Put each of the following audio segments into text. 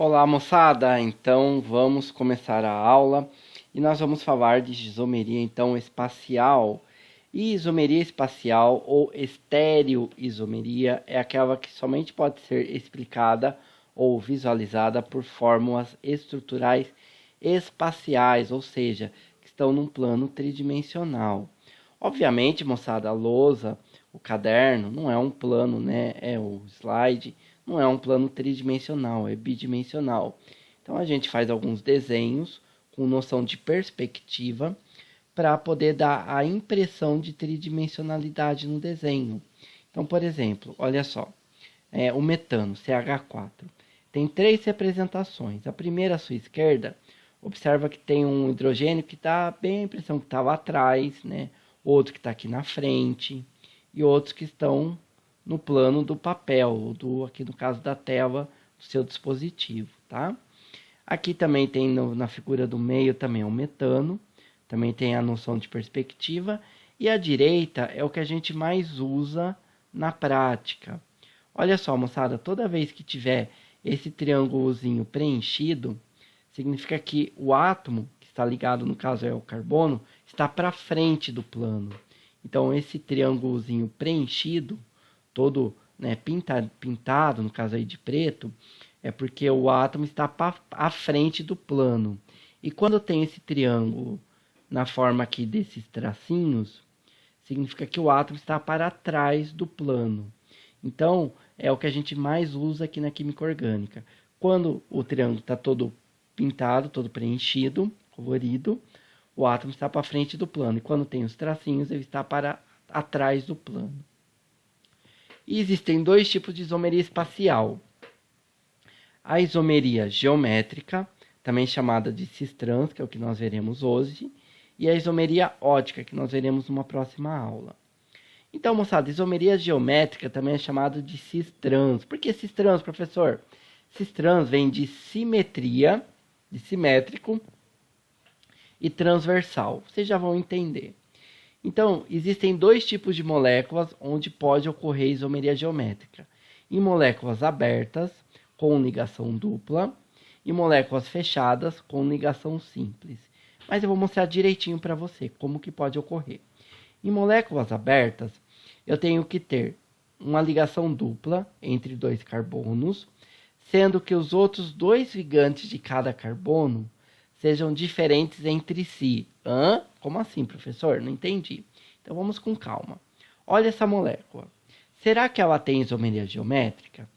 Olá, moçada! Então vamos começar a aula e nós vamos falar de isomeria então espacial. E isomeria espacial ou estereoisomeria é aquela que somente pode ser explicada ou visualizada por fórmulas estruturais espaciais, ou seja, que estão num plano tridimensional. Obviamente, moçada, a lousa, o caderno, não é um plano, né? É o slide, não é um plano tridimensional, é bidimensional. Então a gente faz alguns desenhos com noção de perspectiva para poder dar a impressão de tridimensionalidade no desenho. Então, por exemplo, olha só, o metano, CH4, tem três representações. A primeira à sua esquerda, observa que tem um hidrogênio que dá bem a impressão que está lá atrás, né? Outro que está aqui na frente e outros que estão no plano do papel, aqui no caso da tela do seu dispositivo, tá? Aqui também tem na figura do meio também o metano, também tem a noção de perspectiva, e a direita é o que a gente mais usa na prática. Olha só, moçada, toda vez que tiver esse triângulozinho preenchido, significa que o átomo, que está ligado, no caso é o carbono, está para frente do plano. Então, esse triângulozinho preenchido, todo, né, pintado, no caso aí de preto, é porque o átomo está à frente do plano. E quando tem esse triângulo na forma aqui desses tracinhos, significa que o átomo está para trás do plano. Então, é o que a gente mais usa aqui na química orgânica. Quando o triângulo está todo pintado, todo preenchido, colorido, o átomo está para frente do plano. E quando tem os tracinhos, ele está para atrás do plano. E existem dois tipos de isomeria espacial. A isomeria geométrica, também chamada de cis-trans, que é o que nós veremos hoje, e a isomeria ótica, que nós veremos numa próxima aula. Então, moçada, isomeria geométrica também é chamada de cis-trans. Por que cis-trans, professor? Cis-trans vem de simetria, de simétrico, e transversal. Vocês já vão entender. Então, existem dois tipos de moléculas onde pode ocorrer isomeria geométrica. Em moléculas abertas, com ligação dupla, e moléculas fechadas, com ligação simples. Mas eu vou mostrar direitinho para você como que pode ocorrer. Em moléculas abertas, eu tenho que ter uma ligação dupla entre dois carbonos, sendo que os outros dois ligantes de cada carbono sejam diferentes entre si. Como assim, professor? Não entendi. Então vamos com calma. Olha essa molécula. Será que ela tem isomeria geométrica?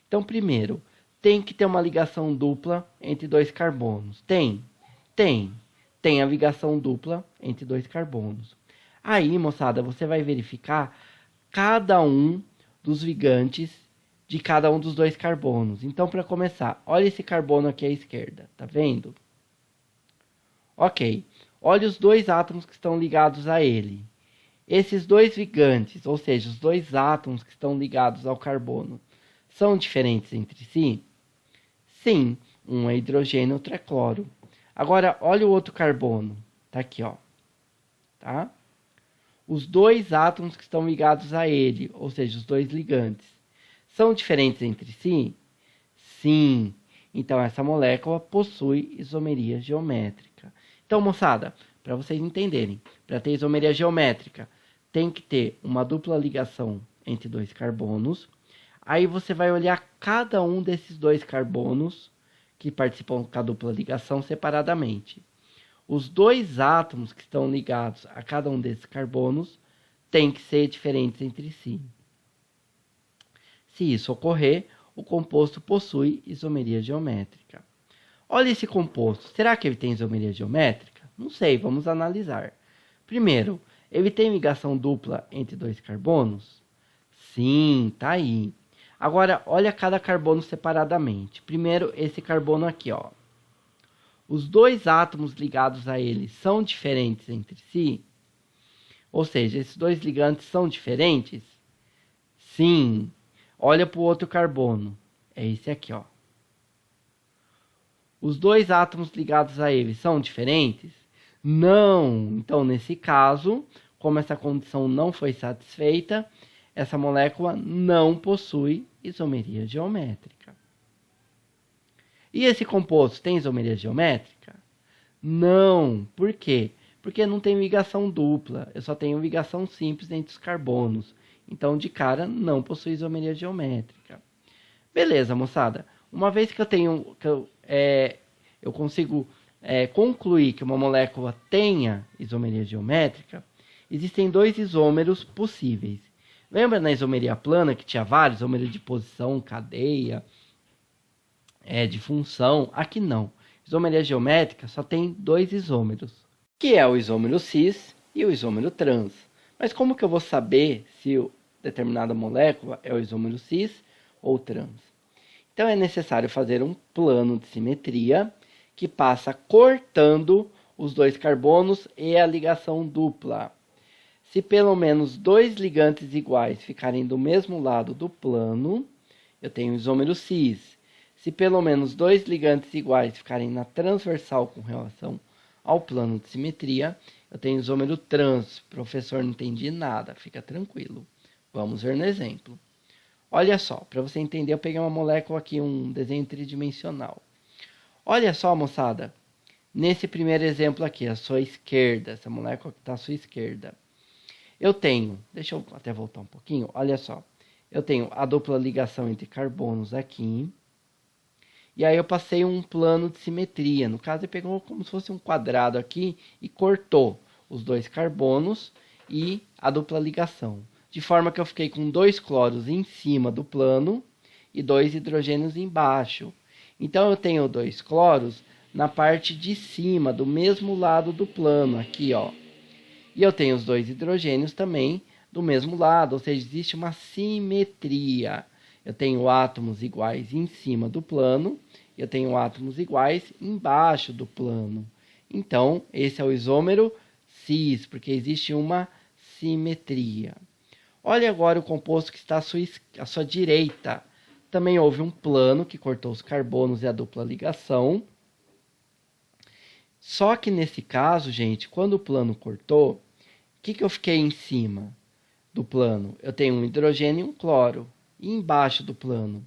Então, primeiro, tem que ter uma ligação dupla entre dois carbonos. Tem? Tem. Tem a ligação dupla entre dois carbonos. Aí, moçada, você vai verificar cada um dos ligantes de cada um dos dois carbonos. Então, para começar, olha esse carbono aqui à esquerda. Tá vendo? Ok. Olha os dois átomos que estão ligados a ele. Esses dois ligantes, ou seja, os dois átomos que estão ligados ao carbono, são diferentes entre si? Sim, um é hidrogênio, outro é cloro. Agora, olha o outro carbono. Tá aqui, ó. Tá? Os dois átomos que estão ligados a ele, ou seja, os dois ligantes, são diferentes entre si? Sim. Então, essa molécula possui isomeria geométrica. Então, moçada, para vocês entenderem, para ter isomeria geométrica, tem que ter uma dupla ligação entre dois carbonos. Aí você vai olhar cada um desses dois carbonos que participam da dupla ligação separadamente. Os dois átomos que estão ligados a cada um desses carbonos têm que ser diferentes entre si. Se isso ocorrer, o composto possui isomeria geométrica. Olha esse composto. Será que ele tem isomeria geométrica? Não sei, vamos analisar. Primeiro, ele tem ligação dupla entre dois carbonos? Sim, tá aí. Agora, olha cada carbono separadamente. Primeiro, esse carbono aqui, ó. Os dois átomos ligados a ele são diferentes entre si? Ou seja, esses dois ligantes são diferentes? Sim. Olha para o outro carbono. É esse aqui, ó. Os dois átomos ligados a ele são diferentes? Não. Então, nesse caso, como essa condição não foi satisfeita, essa molécula não possui isomeria geométrica. E esse composto tem isomeria geométrica? Não. Por quê? Porque não tem ligação dupla. Eu só tenho ligação simples entre os carbonos. Então, de cara, não possui isomeria geométrica. Beleza, moçada. Uma vez que eu consigo concluir que uma molécula tenha isomeria geométrica, existem dois isômeros possíveis. Lembra na isomeria plana que tinha vários? Isômero de posição, cadeia, de função. Aqui não. Isomeria geométrica só tem dois isômeros, que é o isômero cis e o isômero trans. Mas como que eu vou saber se determinada molécula é o isômero cis ou trans? Então é necessário fazer um plano de simetria que passa cortando os dois carbonos e a ligação dupla. Se pelo menos dois ligantes iguais ficarem do mesmo lado do plano, eu tenho isômero cis. Se pelo menos dois ligantes iguais ficarem na transversal com relação ao plano de simetria, eu tenho isômero trans. Professor, não entendi nada, fica tranquilo. Vamos ver no exemplo. Olha só, para você entender, eu peguei uma molécula aqui, um desenho tridimensional. Olha só, moçada, nesse primeiro exemplo aqui, à sua esquerda, essa molécula que está à sua esquerda, eu tenho, deixa eu até voltar um pouquinho, olha só, eu tenho a dupla ligação entre carbonos aqui, e aí eu passei um plano de simetria, no caso ele pegou como se fosse um quadrado aqui e cortou os dois carbonos e a dupla ligação. De forma que eu fiquei com dois cloros em cima do plano e dois hidrogênios embaixo. Então eu tenho dois cloros na parte de cima, do mesmo lado do plano, aqui, ó. E eu tenho os dois hidrogênios também do mesmo lado, ou seja, existe uma simetria. Eu tenho átomos iguais em cima do plano, e eu tenho átomos iguais embaixo do plano. Então, esse é o isômero cis, porque existe uma simetria. Olha agora o composto que está à sua direita. Também houve um plano que cortou os carbonos e a dupla ligação. Só que nesse caso, gente, quando o plano cortou, o que eu fiquei em cima do plano? Eu tenho um hidrogênio e um cloro. E embaixo do plano?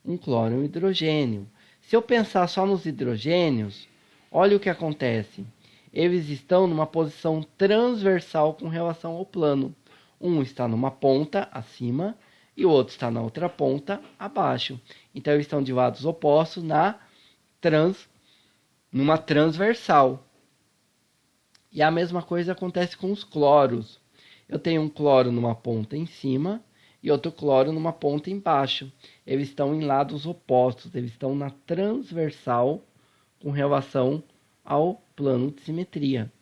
Um cloro e um hidrogênio. Se eu pensar só nos hidrogênios, olha o que acontece. Eles estão numa posição transversal com relação ao plano. Um está numa ponta acima e o outro está na outra ponta abaixo. Então, eles estão de lados opostos numa transversal. E a mesma coisa acontece com os cloros. Eu tenho um cloro numa ponta em cima e outro cloro numa ponta embaixo. Eles estão em lados opostos, eles estão na transversal com relação ao plano de simetria.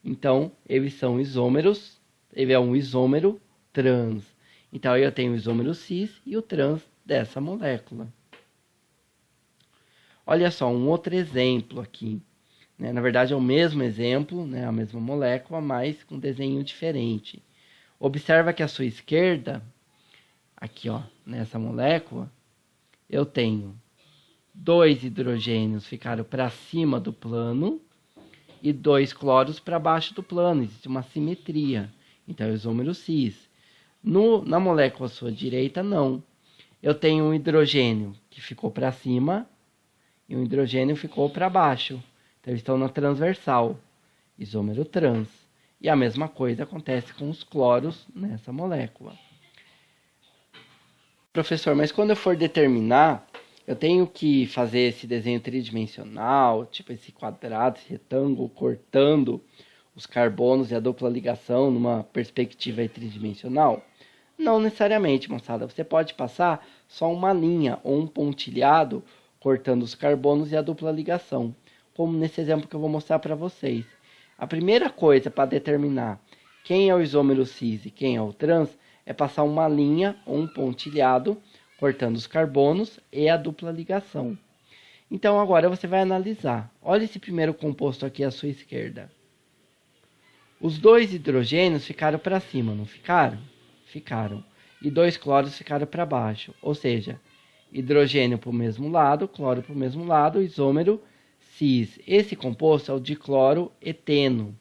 Então, eles são isômeros. Ele é um isômero trans. Então, eu tenho o isômero cis e o trans dessa molécula. Olha só, um outro exemplo aqui. Na verdade, é o mesmo exemplo, a mesma molécula, mas com desenho diferente. Observa que à sua esquerda, aqui, ó, nessa molécula, eu tenho dois hidrogênios ficaram para cima do plano e dois cloros para baixo do plano. Existe uma simetria. Então, é o isômero cis. Na molécula à sua direita, não. Eu tenho um hidrogênio que ficou para cima e um hidrogênio ficou para baixo. Então, eles estão na transversal, isômero trans. E a mesma coisa acontece com os cloros nessa molécula. Professor, mas quando eu for determinar, eu tenho que fazer esse desenho tridimensional, tipo esse quadrado, esse retângulo, cortando os carbonos e a dupla ligação numa perspectiva tridimensional? Não necessariamente, moçada. Você pode passar só uma linha ou um pontilhado cortando os carbonos e a dupla ligação, como nesse exemplo que eu vou mostrar para vocês. A primeira coisa para determinar quem é o isômero cis e quem é o trans é passar uma linha ou um pontilhado cortando os carbonos e a dupla ligação. Então agora você vai analisar. Olha esse primeiro composto aqui à sua esquerda. Os dois hidrogênios ficaram para cima, não ficaram? Ficaram. E dois cloros ficaram para baixo. Ou seja, hidrogênio para o mesmo lado, cloro para o mesmo lado, isômero cis. Esse composto é o dicloroeteno.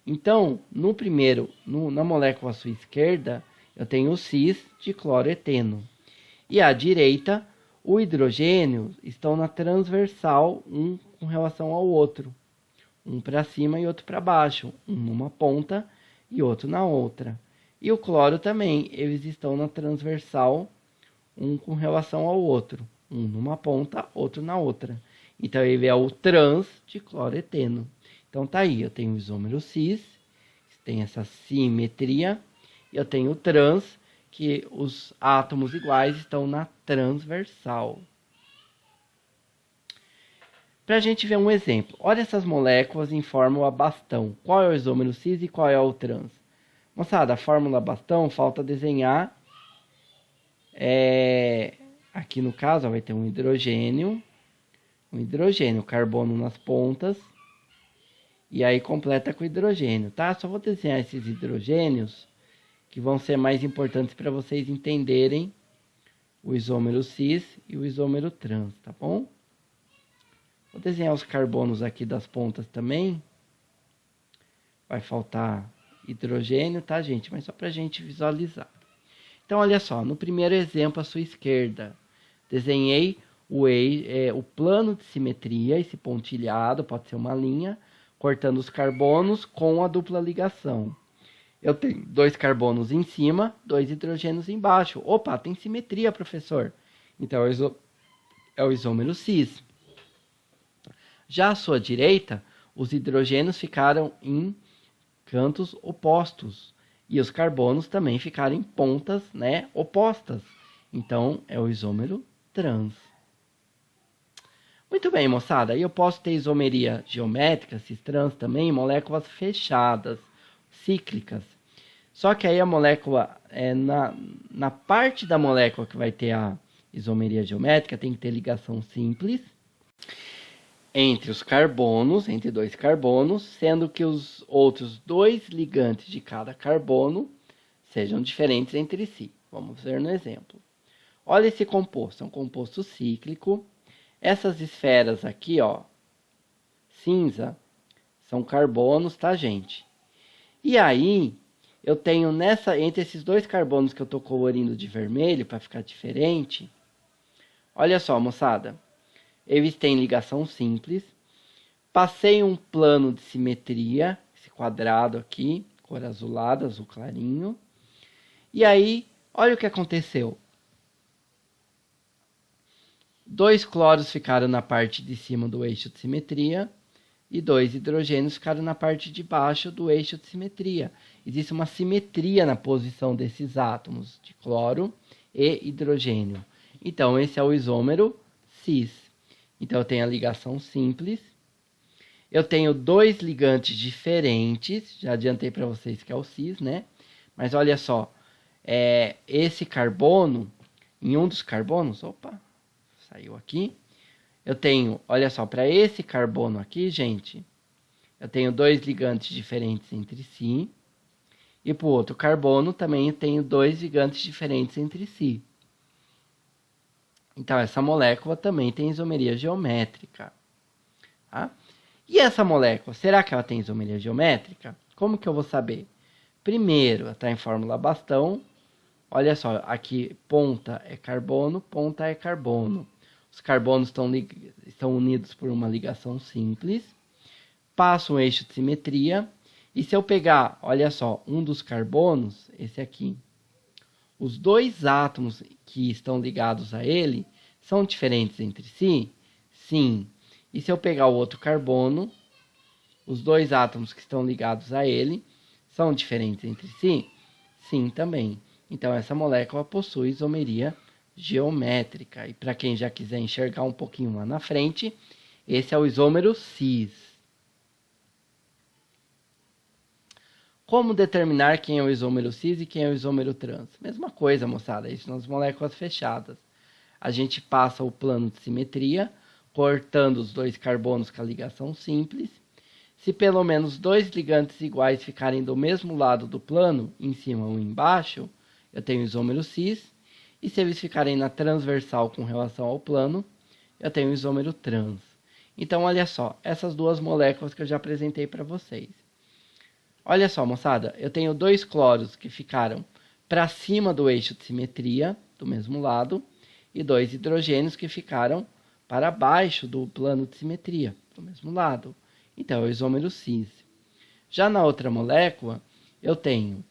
Então, na molécula à sua esquerda, eu tenho o cis dicloroeteno. E à direita, O hidrogênio estão na transversal, um com relação ao outro. Um para cima e outro para baixo. Um numa ponta e outro na outra. E o cloro também, eles estão na transversal, um com relação ao outro. Um numa ponta, outro na outra. Então, ele é o trans de cloreteno. Então, tá aí, eu tenho o isômero cis, que tem essa simetria. E eu tenho o trans, que os átomos iguais estão na transversal. Para a gente ver um exemplo. Olha essas moléculas em fórmula bastão. Qual é o isômero cis e qual é o trans? Moçada, a fórmula bastão, falta desenhar. Aqui no caso, vai ter um hidrogênio, carbono nas pontas. E aí completa com hidrogênio, tá? Só vou desenhar esses hidrogênios que vão ser mais importantes para vocês entenderem o isômero cis e o isômero trans, tá bom? Vou desenhar os carbonos aqui das pontas também. Vai faltar hidrogênio, tá, gente? Mas só para a gente visualizar. Então, olha só, no primeiro exemplo à sua esquerda, desenhei o plano de simetria, esse pontilhado, pode ser uma linha, cortando os carbonos com a dupla ligação. Eu tenho 2 carbonos em cima, 2 hidrogênios embaixo. Opa, tem simetria, professor. Então, é o isômero cis. Já à sua direita, os hidrogênios ficaram em cantos opostos. E os carbonos também ficaram em pontas, né, opostas. Então, é o isômero trans. Muito bem, moçada. Aí eu posso ter isomeria geométrica, cis-trans também, moléculas fechadas, cíclicas. Só que aí a molécula, na parte da molécula que vai ter a isomeria geométrica, tem que ter ligação simples entre os carbonos, entre 2 carbonos, sendo que os outros 2 ligantes de cada carbono sejam diferentes entre si. Vamos ver no exemplo. Olha esse composto, é um composto cíclico. Essas esferas aqui, ó, cinza, são carbonos, tá, gente? E aí, eu tenho entre esses 2 carbonos que eu estou colorindo de vermelho, para ficar diferente, olha só, moçada, eles têm ligação simples, passei um plano de simetria, esse quadrado aqui, cor azulada, azul clarinho, e aí, olha o que aconteceu. 2 cloros ficaram na parte de cima do eixo de simetria, e 2 hidrogênios ficaram na parte de baixo do eixo de simetria. Existe uma simetria na posição desses átomos de cloro e hidrogênio. Então, esse é o isômero cis. Então, eu tenho a ligação simples. Eu tenho 2 ligantes diferentes. Já adiantei para vocês que é o cis, né? Mas olha só. Esse carbono, em um dos carbonos... Opa, saiu aqui. Eu tenho, olha só, para esse carbono aqui, gente, eu tenho 2 ligantes diferentes entre si. E para o outro carbono também eu tenho 2 ligantes diferentes entre si. Então, essa molécula também tem isomeria geométrica. Tá? E essa molécula, será que ela tem isomeria geométrica? Como que eu vou saber? Primeiro, ela está em fórmula bastão. Olha só, aqui ponta é carbono, ponta é carbono. Os carbonos estão unidos por uma ligação simples. Passo um eixo de simetria. E se eu pegar, olha só, um dos carbonos, esse aqui, os 2 átomos que estão ligados a ele são diferentes entre si? Sim. E se eu pegar o outro carbono, os 2 átomos que estão ligados a ele são diferentes entre si? Sim, também. Então, essa molécula possui isomeria geométrica. E para quem já quiser enxergar um pouquinho lá na frente, esse é o isômero cis. Como determinar quem é o isômero cis e quem é o isômero trans? Mesma coisa, moçada, isso nas moléculas fechadas. A gente passa o plano de simetria, cortando os 2 carbonos com a ligação simples. Se pelo menos 2 ligantes iguais ficarem do mesmo lado do plano, em cima ou embaixo, eu tenho isômero cis. E se eles ficarem na transversal com relação ao plano, eu tenho isômero trans. Então, olha só, essas 2 moléculas que eu já apresentei para vocês. Olha só, moçada, eu tenho 2 cloros que ficaram para cima do eixo de simetria, do mesmo lado, e 2 hidrogênios que ficaram para baixo do plano de simetria, do mesmo lado. Então, é o isômero cis. Já na outra molécula, eu tenho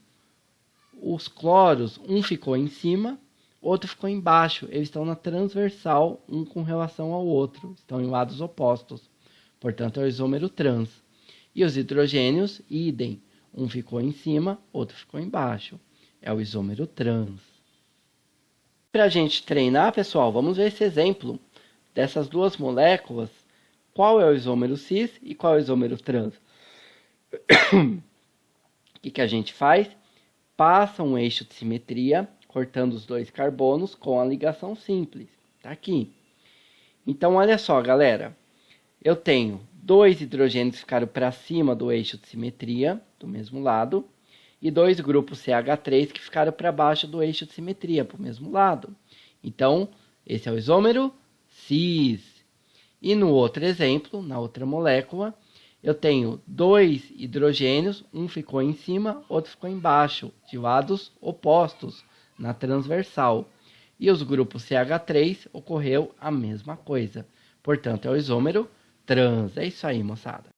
os cloros, um ficou em cima, outro ficou embaixo. Eles estão na transversal, um com relação ao outro. Estão em lados opostos. Portanto, é o isômero trans. E os hidrogênios, idem. Um ficou em cima, outro ficou embaixo. É o isômero trans. Para a gente treinar, pessoal, vamos ver esse exemplo dessas duas moléculas. Qual é o isômero cis e qual é o isômero trans? O que a gente faz? Passa um eixo de simetria, cortando os dois carbonos com a ligação simples. Tá aqui. Então, olha só, galera. Eu tenho 2 hidrogênios que ficaram para cima do eixo de simetria, do mesmo lado, e 2 grupos CH3 que ficaram para baixo do eixo de simetria, para o mesmo lado. Então, esse é o isômero cis. E no outro exemplo, na outra molécula, eu tenho 2 hidrogênios, um ficou em cima, outro ficou embaixo, de lados opostos, na transversal. E os grupos CH3 ocorreu a mesma coisa. Portanto, é o isômero trans. É isso aí, moçada.